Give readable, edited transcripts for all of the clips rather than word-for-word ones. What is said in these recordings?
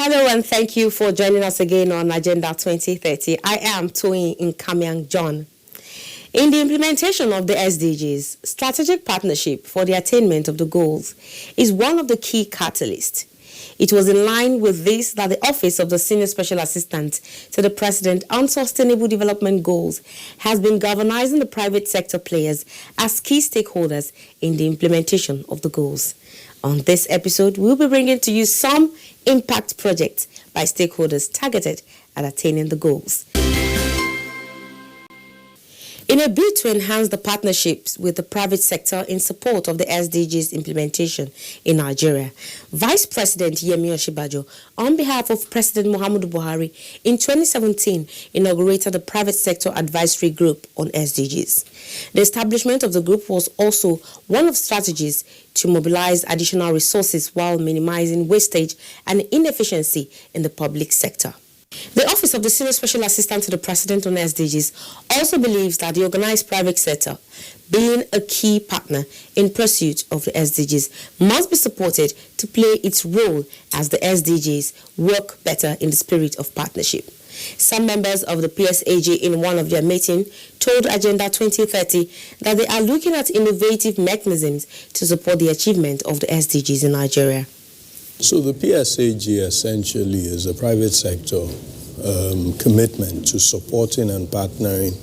Hello and thank you for joining us again on Agenda 2030. I am Toyin Nkamiang John. In the implementation of the SDGs, strategic partnership for the attainment of the goals is one of the key catalysts. It was in line with this that the Office of the Senior Special Assistant to the President on Sustainable Development Goals has been galvanizing the private sector players as key stakeholders in the implementation of the goals. On this episode, we'll be bringing to you some impact projects by stakeholders targeted at attaining the goals. In a bid to enhance the partnerships with the private sector in support of the SDGs implementation in Nigeria, Vice President Yemi Osinbajo, on behalf of President Muhammadu Buhari, in 2017 inaugurated the Private Sector Advisory Group on SDGs. The establishment of the group was also one of strategies to mobilize additional resources while minimizing wastage and inefficiency in the public sector. The Office of the Senior Special Assistant to the President on SDGs also believes that the organized private sector, being a key partner in pursuit of the SDGs, must be supported to play its role as the SDGs work better in the spirit of partnership. Some members of the PSAG in one of their meetings told Agenda 2030 that they are looking at innovative mechanisms to support the achievement of the SDGs in Nigeria. So the PSAG essentially is a private sector commitment to supporting and partnering,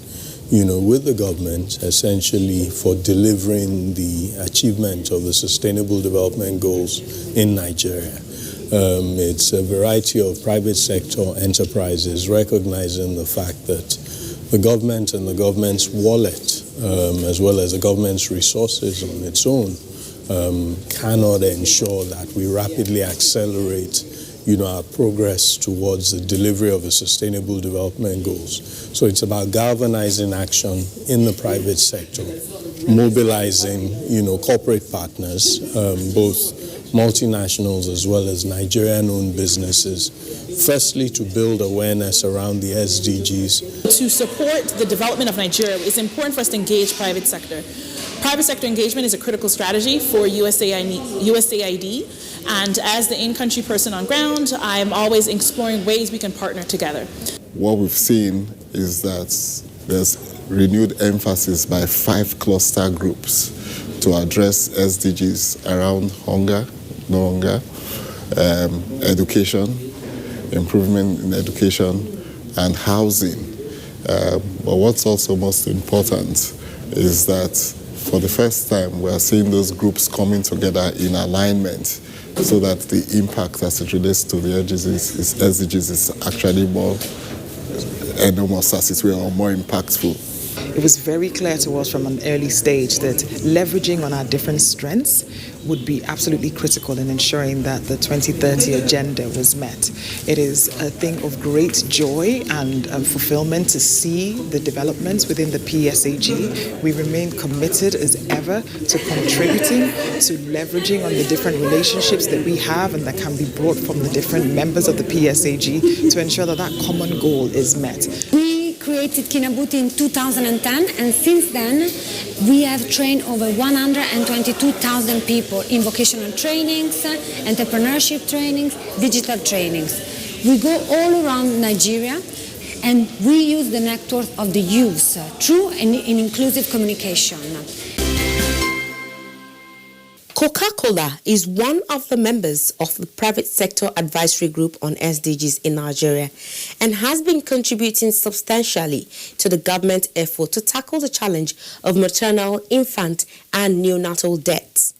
with the government essentially for delivering the achievement of the Sustainable Development Goals in Nigeria. It's a variety of private sector enterprises recognizing the fact that the government and the government's wallet, as well as the government's resources on its own, cannot ensure that we rapidly accelerate, our progress towards the delivery of the Sustainable Development Goals. So it's about galvanizing action in the private sector, mobilizing, corporate partners, both multinationals as well as Nigerian-owned businesses, firstly to build awareness around the SDGs. To support the development of Nigeria, it's important for us to engage private sector. Private sector engagement is a critical strategy for USAID, and as the in-country person on ground, I'm always exploring ways we can partner together. What we've seen is that there's renewed emphasis by 5 cluster groups to address SDGs around hunger, no hunger, education, improvement in education, and housing. But what's also most important is that for the first time, we are seeing those groups coming together in alignment so that the impact as it relates to the SDGs is actually more enormous, as it were, or more impactful. It was very clear to us from an early stage that leveraging on our different strengths would be absolutely critical in ensuring that the 2030 agenda was met. It is a thing of great joy and fulfillment to see the developments within the PSAG. We remain committed as ever to contributing to leveraging on the different relationships that we have and that can be brought from the different members of the PSAG to ensure that that common goal is met. Created Kinabuti in 2010, and since then we have trained over 122,000 people in vocational trainings, entrepreneurship trainings, digital trainings. We go all around Nigeria and we use the network of the youth through an inclusive communication. Coca-Cola is one of the members of the Private Sector Advisory Group on SDGs in Nigeria and has been contributing substantially to the government effort to tackle the challenge of maternal, infant, and neonatal deaths.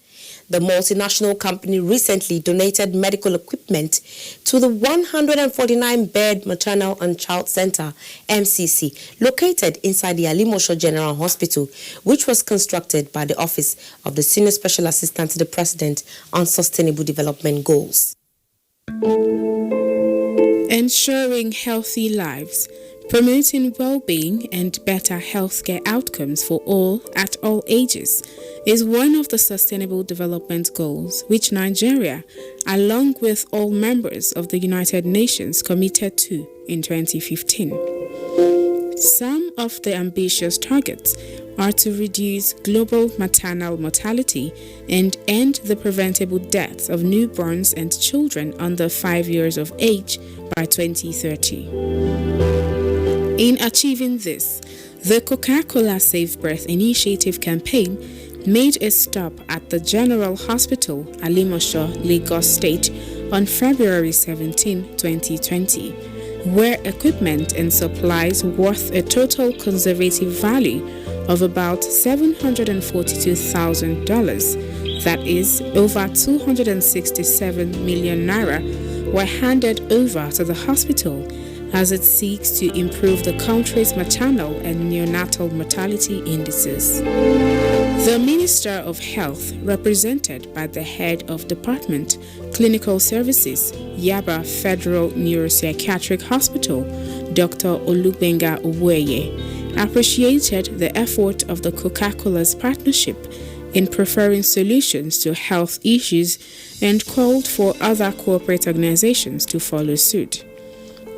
The multinational company recently donated medical equipment to the 149-bed Maternal and Child Center, MCC, located inside the Alimosho General Hospital, which was constructed by the Office of the Senior Special Assistant to the President on Sustainable Development Goals. Ensuring healthy lives, promoting well-being and better healthcare outcomes for all at all ages is one of the Sustainable Development Goals which Nigeria, along with all members of the United Nations, committed to in 2015. Some of the ambitious targets are to reduce global maternal mortality and end the preventable deaths of newborns and children under 5 years of age by 2030. In achieving this, the Coca-Cola Safe Birth Initiative campaign made a stop at the General Hospital, Alimosho, Lagos State on February 17, 2020, where equipment and supplies worth a total conservative value of about $742,000, that is over 267 million naira, were handed over to the hospital as it seeks to improve the country's maternal and neonatal mortality indices. The Minister of Health, represented by the Head of Department, Clinical Services, Yaba Federal Neuropsychiatric Hospital, Dr. Olugbenga Uweye, appreciated the effort of the Coca-Cola's partnership in preferring solutions to health issues and called for other corporate organizations to follow suit.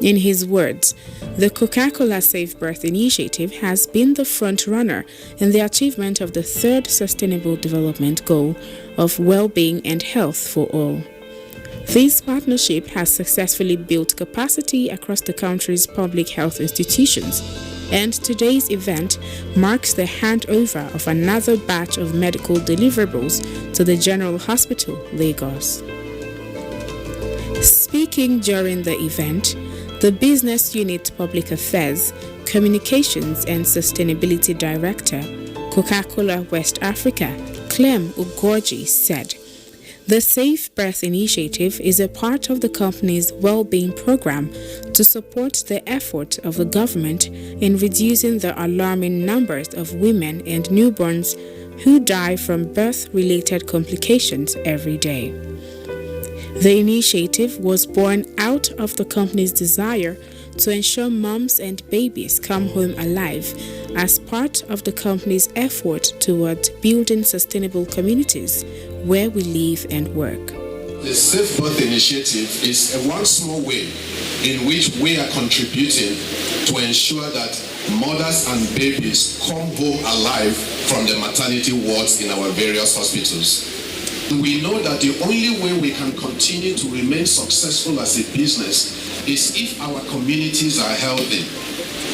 In his words, the Coca-Cola Safe Birth Initiative has been the front runner in the achievement of the third Sustainable Development Goal of well-being and health for all. This partnership has successfully built capacity across the country's public health institutions, and today's event marks the handover of another batch of medical deliverables to the General Hospital, Lagos. Speaking during the event, the Business Unit Public Affairs, Communications and Sustainability Director, Coca-Cola West Africa, Clem Ugoji, said, "The Safe Birth Initiative is a part of the company's well-being program to support the effort of the government in reducing the alarming numbers of women and newborns who die from birth-related complications every day." The initiative was born out of the company's desire to ensure moms and babies come home alive as part of the company's effort toward building sustainable communities where we live and work. The Safe Birth Initiative is one small way in which we are contributing to ensure that mothers and babies come home alive from the maternity wards in our various hospitals. We know that the only way we can continue to remain successful as a business is if our communities are healthy,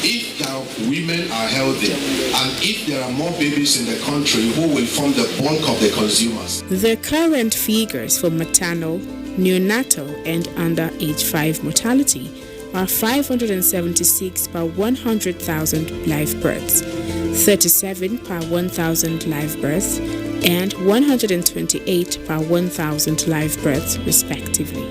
if our women are healthy, and if there are more babies in the country who will form the bulk of the consumers. The current figures for maternal, neonatal, and under age 5 mortality are 576 per 100,000 live births, 37 per 1,000 live births, and 128 per 1,000 live births, respectively.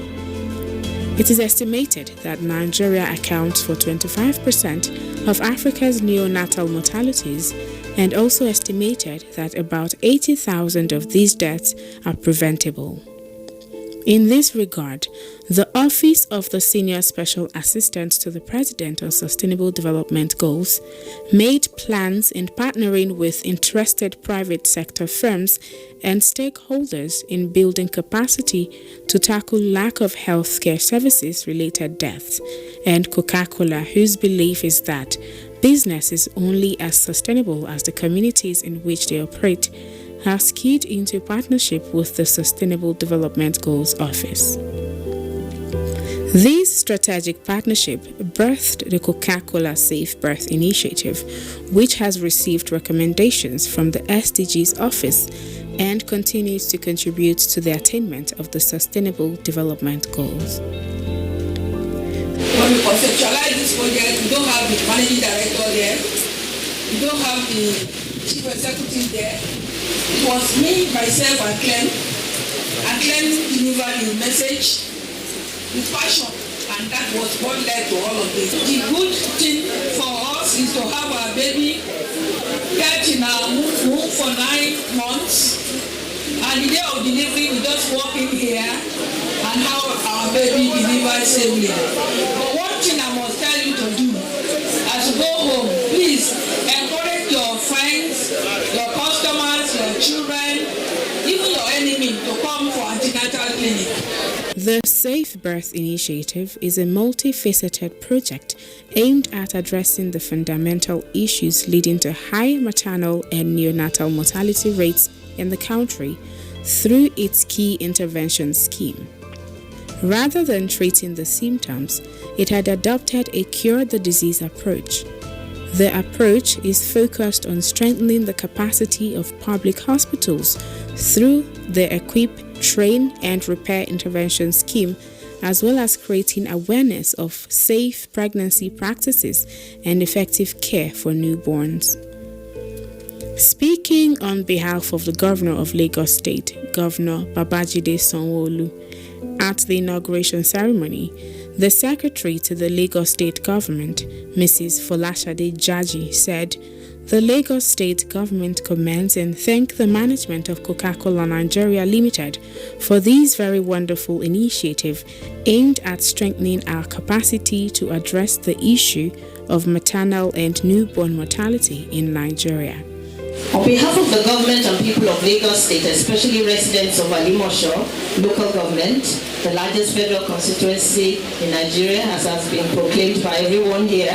It is estimated that Nigeria accounts for 25% of Africa's neonatal mortalities, and also estimated that about 80,000 of these deaths are preventable. In this regard, the Office of the Senior Special Assistant to the President on Sustainable Development Goals made plans in partnering with interested private sector firms and stakeholders in building capacity to tackle lack of healthcare services related deaths, and Coca-Cola, whose belief is that business is only as sustainable as the communities in which they operate, has keyed into partnership with the Sustainable Development Goals Office. This strategic partnership birthed the Coca-Cola Safe Birth Initiative, which has received recommendations from the SDGs Office and continues to contribute to the attainment of the Sustainable Development Goals. When we conceptualize this project, we don't have the managing director there, we don't have the chief executive there. It was me, myself, and Clem. And Clem delivered the message with passion, and that was what led to all of this. The good thing for us is to have our baby get in our womb for 9 months, and the day of delivery we just walk in here and have our baby delivered safely. But one thing I must tell you to do, as you go home, please encourage your friends, your customers, your children, even your enemy to come for antenatal clinic. The Safe Safe Birth Initiative is a multifaceted project aimed at addressing the fundamental issues leading to high maternal and neonatal mortality rates in the country through its key intervention scheme. Rather than treating the symptoms, it had adopted a cure the disease approach. The approach is focused on strengthening the capacity of public hospitals through the Equip, Train and Repair Intervention Scheme, as well as creating awareness of safe pregnancy practices and effective care for newborns. Speaking on behalf of the Governor of Lagos State, Governor Babajide Sanwo-Olu, at the inauguration ceremony, the Secretary to the Lagos State Government, Mrs. Folashade Jaji, said, "The Lagos State Government commends and thank the management of Coca-Cola Nigeria Limited for this very wonderful initiative aimed at strengthening our capacity to address the issue of maternal and newborn mortality in Nigeria." On behalf of the government and people of Lagos State, especially residents of Alimosho local government, the largest federal constituency in Nigeria, as has been proclaimed by everyone here,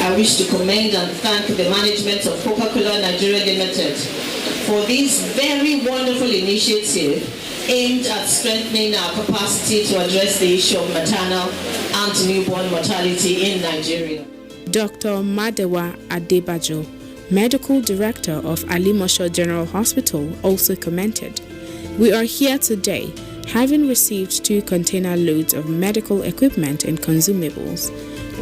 I wish to commend and thank the management of Coca-Cola Nigeria Limited for this very wonderful initiative aimed at strengthening our capacity to address the issue of maternal and newborn mortality in Nigeria. Dr. Madewa Adebajo, Medical Director of Alimosho General Hospital, also commented, "We are here today, having received 2 container loads of medical equipment and consumables.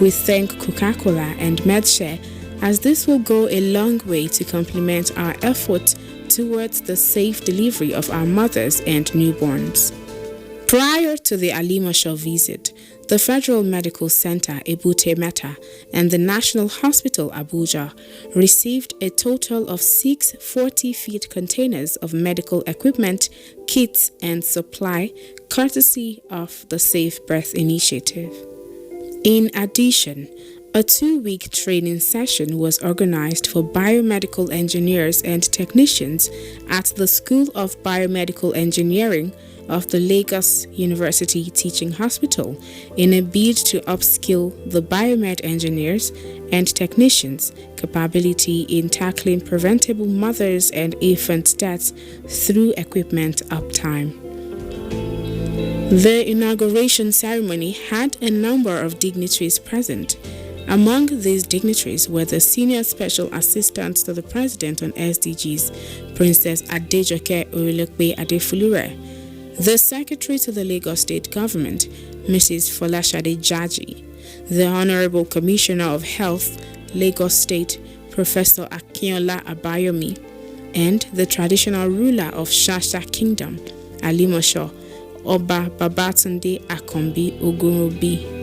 We thank Coca-Cola and MedShare, as this will go a long way to complement our effort towards the safe delivery of our mothers and newborns." Prior to the Alimosho visit, the Federal Medical Center Ebute Metta and the National Hospital Abuja received a total of 6 40-feet containers of medical equipment, kits, and supply, courtesy of the Safe Birth Initiative. In addition, a 2-week training session was organized for biomedical engineers and technicians at the School of Biomedical Engineering of the Lagos University Teaching Hospital in a bid to upskill the biomed engineers and technicians' capability in tackling preventable mothers and infant deaths through equipment uptime. The inauguration ceremony had a number of dignitaries present. Among these dignitaries were the Senior Special Assistant to the President on SDGs, Princess Adejoke Orilokpe Adefulure, the Secretary to the Lagos State Government, Mrs. Folashade Jaji, the Honorable Commissioner of Health, Lagos State, Professor Akinola Abayomi, and the traditional ruler of Shasha Kingdom, Alimosho, Oba Babatunde Akombi Ogunrobi.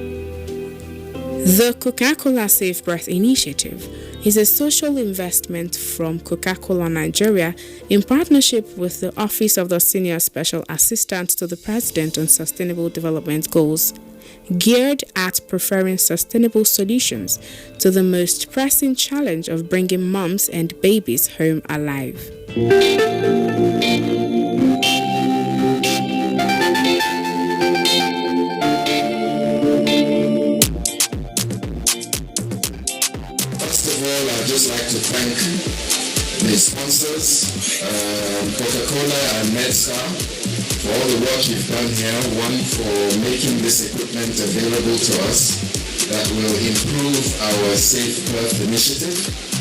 The Coca-Cola Safe Birth Initiative is a social investment from Coca-Cola Nigeria in partnership with the Office of the Senior Special Assistant to the President on Sustainable Development Goals, geared at preferring sustainable solutions to the most pressing challenge of bringing moms and babies home alive. I'd just like to thank the sponsors, Coca-Cola and MedStar, for all the work you've done here. One, for making this equipment available to us that will improve our Safe Birth initiative.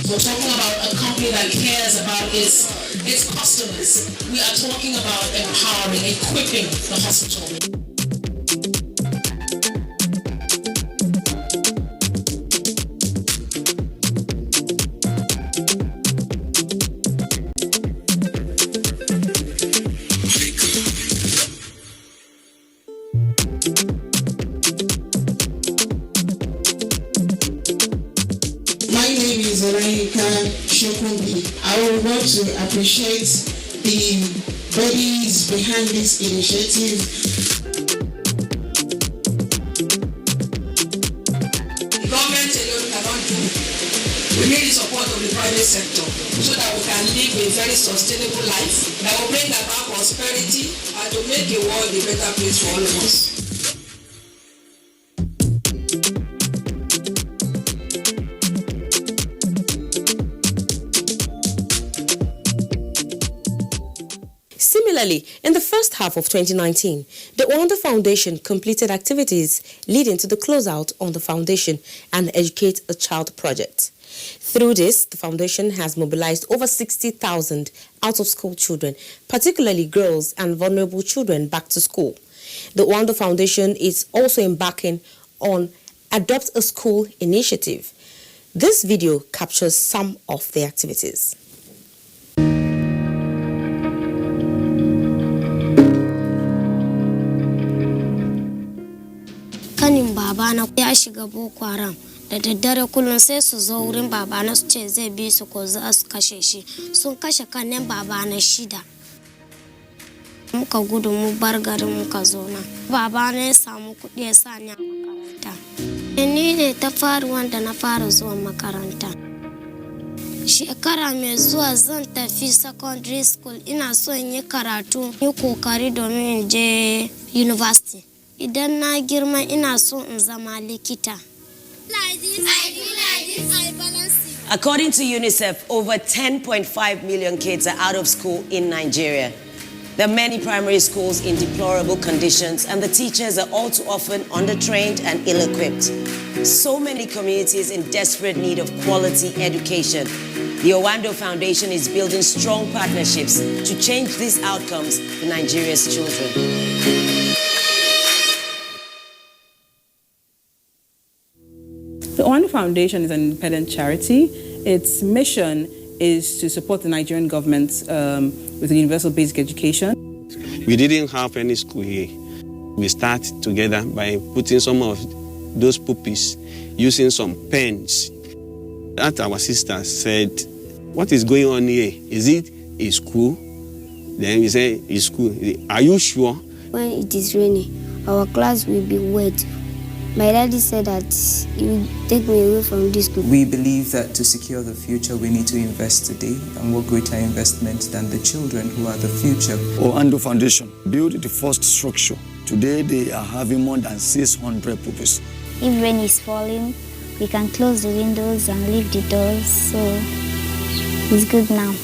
We're talking about a company that cares about its customers. We are talking about empowering, equipping the hospital. I would want to appreciate the bodies behind this initiative. The government alone cannot do. We need the support of the private sector so that we can live a very sustainable life that will bring about prosperity and to make the world a better place for all of us. Similarly, in the first half of 2019, the Owando Foundation completed activities leading to the closeout on the foundation and Educate a Child project. Through this, the foundation has mobilized over 60,000 out-of-school children, particularly girls and vulnerable children, back to school. The Owando Foundation is also embarking on Adopt a School initiative. This video captures some of the activities. Kanin babana ya shiga Boko Haram da daddare kullum sai su zo wurin babana su ce zai bi su ko za su kashe shi. Sun kashe kanin babana 6. Muka gudu mu bar garin muka zo nan. Babana ya samu kuɗi ya sa ni a makaranta. Ni ne ta fara wanda na fara zuwa makaranta. Shekara mai zuwa zan tafi secondary school, ina so in yi karatu, yi kokari domin in je university. Idan na girma ina so in zama likita. According to UNICEF, over 10.5 million kids are out of school in Nigeria. There are many primary schools in deplorable conditions, and the teachers are all too often undertrained and ill-equipped. So many communities in desperate need of quality education. The Owando Foundation is building strong partnerships to change these outcomes for Nigeria's children. The Owando Foundation is an independent charity. Its mission is to support the Nigerian government with universal basic education. We didn't have any school here. We started together by putting some of those puppies, using some pens. That our sister said, "What is going on here? Is it a school?" Then we say, "It's school." "Are you sure?" When it is raining, our class will be wet. My daddy said that he will take me away from this school. We believe that to secure the future, we need to invest today, and what greater investment than the children who are the future. Owando Foundation built the first structure. Today, they are having more than 600 pupils. If rain is falling, we can close the windows and leave the doors, so it's good now.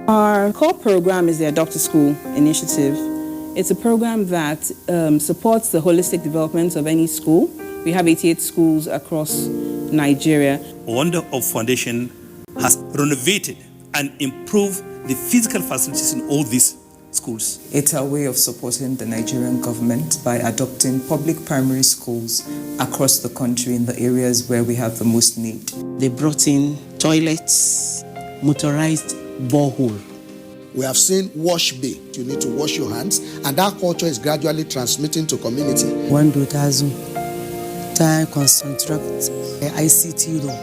Our core program is the Adopt a School initiative. It's a program that supports the holistic development of any school. We have 88 schools across Nigeria. Owando Foundation has renovated and improved the physical facilities in all these schools. It's our way of supporting the Nigerian government by adopting public primary schools across the country in the areas where we have the most need. They brought in toilets, motorized borehole. We have seen wash bay. You need to wash your hands, and that culture is gradually transmitting to community. One dotazo, time construct ICT room,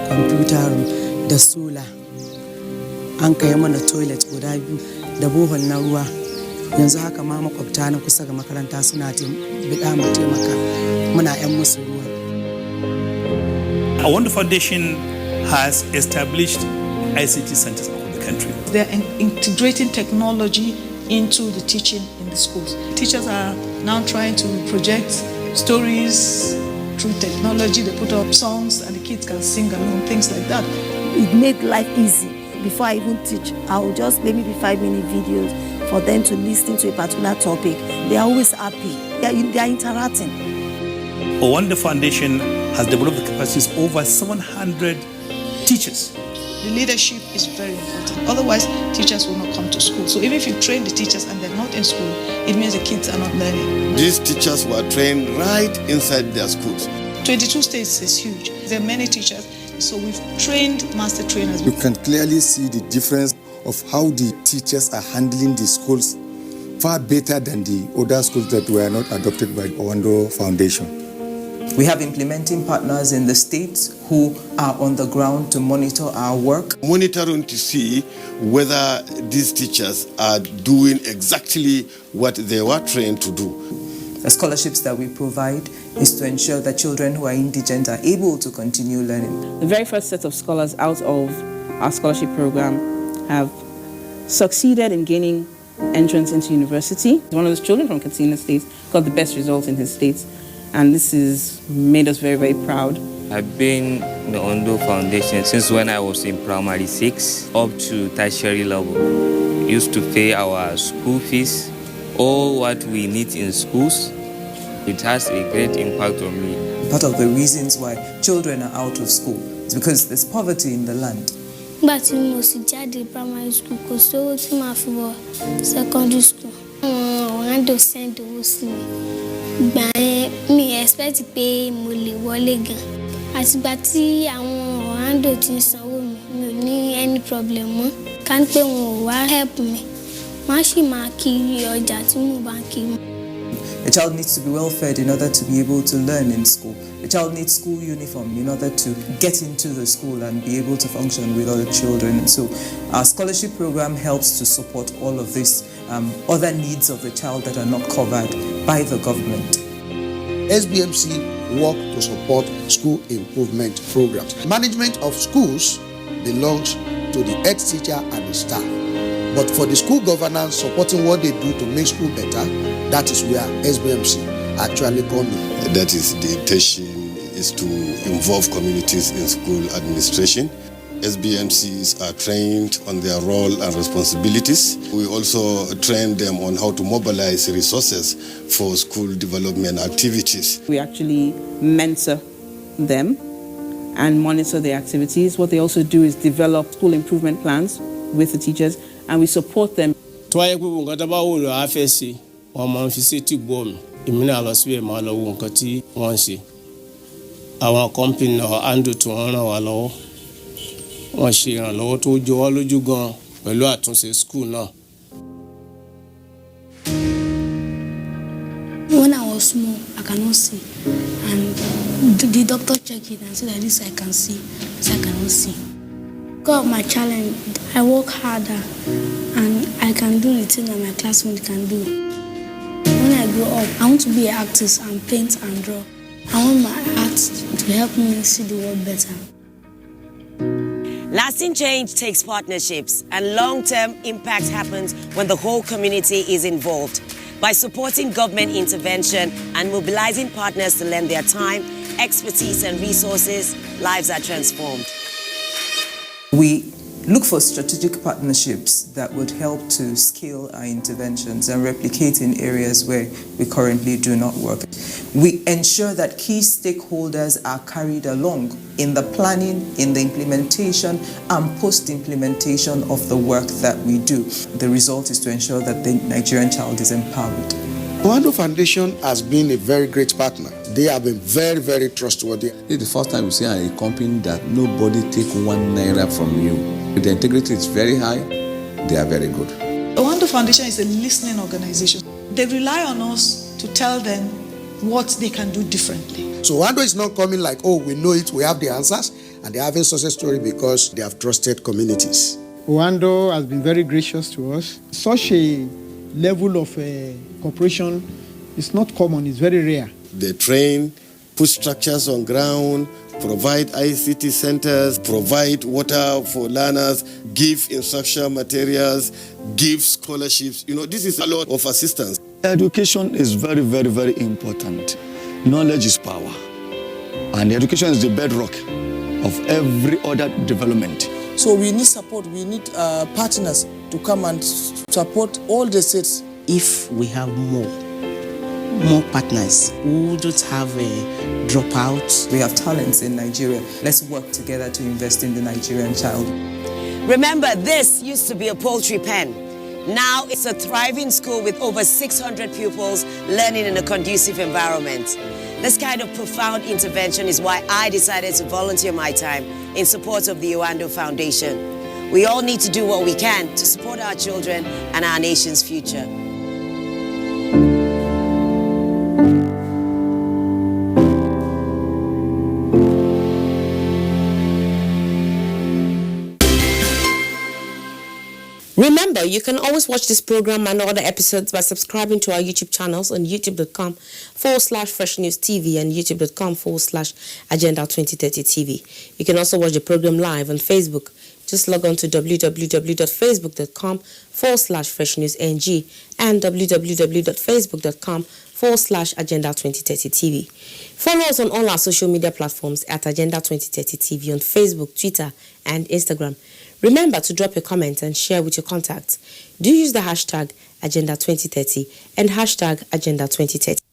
computer room, the solar. An kai mana toilet guda biyu da bohol na ruwa. Yanzu haka ma makwabta na kusa ga makaranta suna bida mu taimaka. Muna yan musu ruwa. Owando Foundation has established ICT centers across the country. They're integrating technology into the teaching in the schools. Teachers are now trying to project stories through technology. They put up songs and the kids can sing along, things like that. It made life easy. Before I even teach, I will just maybe 5-minute videos for them to listen to a particular topic. They are always happy. They are interacting. Owando Foundation has developed the capacities of over 700 teachers. The leadership is very important. Otherwise, teachers will not come to school. So even if you train the teachers and they're not in school, it means the kids are not learning. These teachers were trained right inside their schools. 22 states is huge. There are many teachers. So we've trained master trainers. You can clearly see the difference of how the teachers are handling the schools far better than the other schools that were not adopted by Owando Foundation. We have implementing partners in the states who are on the ground to monitor our work. Monitoring to see whether these teachers are doing exactly what they were trained to do. The scholarships that we provide is to ensure that children who are indigent are able to continue learning. The very first set of scholars out of our scholarship program have succeeded in gaining entrance into university. One of those children from Katsina State got the best results in his state, and this has made us very, very proud. I've been in the Owando Foundation since when I was in primary 6 up to tertiary level. used to pay our school fees, all what we need in schools. It has a great impact on me. Part of the reasons why children are out of school is because there's poverty in the land. But you must jáde primary school kò sówó tí màá fi wọ secondary school. Orlando send owó sí mi. Ìgbà yẹn mi expect pé mo lè wọlé gan. Àtìgbà tí àwọn Orlando ti ń sanwó mi ò ní any problem mọ́. Ká ní pé wọn ò wá help mi. Má ṣì máa kiri ọjà tí mo bá ń kiri. A child needs to be well fed in order to be able to learn in school. A child needs school uniform in order to get into the school and be able to function with other children. And so our scholarship program helps to support all of these other needs of the child that are not covered by the government. SBMC work to support school improvement programs. Management of schools belongs to the head teacher and the staff. But for the school governance, supporting what they do to make school better, that is where SBMC actually come in. That is the intention, is to involve communities in school administration. SBMCs are trained on their role and responsibilities. We also train them on how to mobilize resources for school development activities. We actually mentor them and monitor their activities. What they also do is develop school improvement plans with the teachers, and we support them. Àwọn company Ando tí wọ́n ràn wá lọ́wọ́ wọ́n ṣe ìrànlọ́wọ́ tó jọ wá lójú gan pẹ̀lú àtúnṣe school náà. When I was small, I cannot see, and the doctor checked it and said that this I can see, this I cannot see. Because of my challenge, I work harder, and I can do the thing that my classmates can do. When I grow up, I want to be an artist and paint and draw. I want my art to help me see the world better. Lasting change takes partnerships, and long-term impact happens when the whole community is involved. By supporting government intervention and mobilizing partners to lend their time, expertise and resources, lives are transformed. We look for strategic partnerships that would help to scale our interventions and replicate in areas where we currently do not work. We ensure that key stakeholders are carried along in the planning, in the implementation, and post-implementation of the work that we do. The result is to ensure that the Nigerian child is empowered. Owando Foundation has been a very great partner. They have been very, very trustworthy. It's the first time we see a company that nobody take 1 naira from you. The integrity is very high. They are very good. Owando Foundation is a listening organization. They rely on us to tell them what they can do differently. So Owando is not coming like, oh, we know it, we have the answers, and they're having success story because they have trusted communities. Owando has been very gracious to us. Such a level of cooperation is not common, it's very rare. They train, put structures on ground, provide ICT centers, provide water for learners, give instructional materials, give scholarships. You know, this is a lot of assistance. Education is very, very, very important. Knowledge is power. And education is the bedrock of every other development. So we need support, we need partners to come and support all the states. If we have more partners who don't have dropouts. We have talents in Nigeria. Let's work together to invest in the Nigerian child. Remember, this used to be a poultry pen. Now it's a thriving school with over 600 pupils learning in a conducive environment. This kind of profound intervention is why I decided to volunteer my time in support of the Owando Foundation. We all need to do what we can to support our children and our nation's future. Remember, you can always watch this program and other episodes by subscribing to our YouTube channels on youtube.com/Fresh News TV and youtube.com/Agenda 2030 TV. You can also watch the program live on Facebook. Just log on to www.facebook.com/Fresh News NG and www.facebook.com/Agenda 2030 TV. Follow us on all our social media platforms at Agenda 2030 TV on Facebook, Twitter, and Instagram. Remember to drop your comments and share with your contacts. Do use the hashtag Agenda 2030 and hashtag Agenda 2030.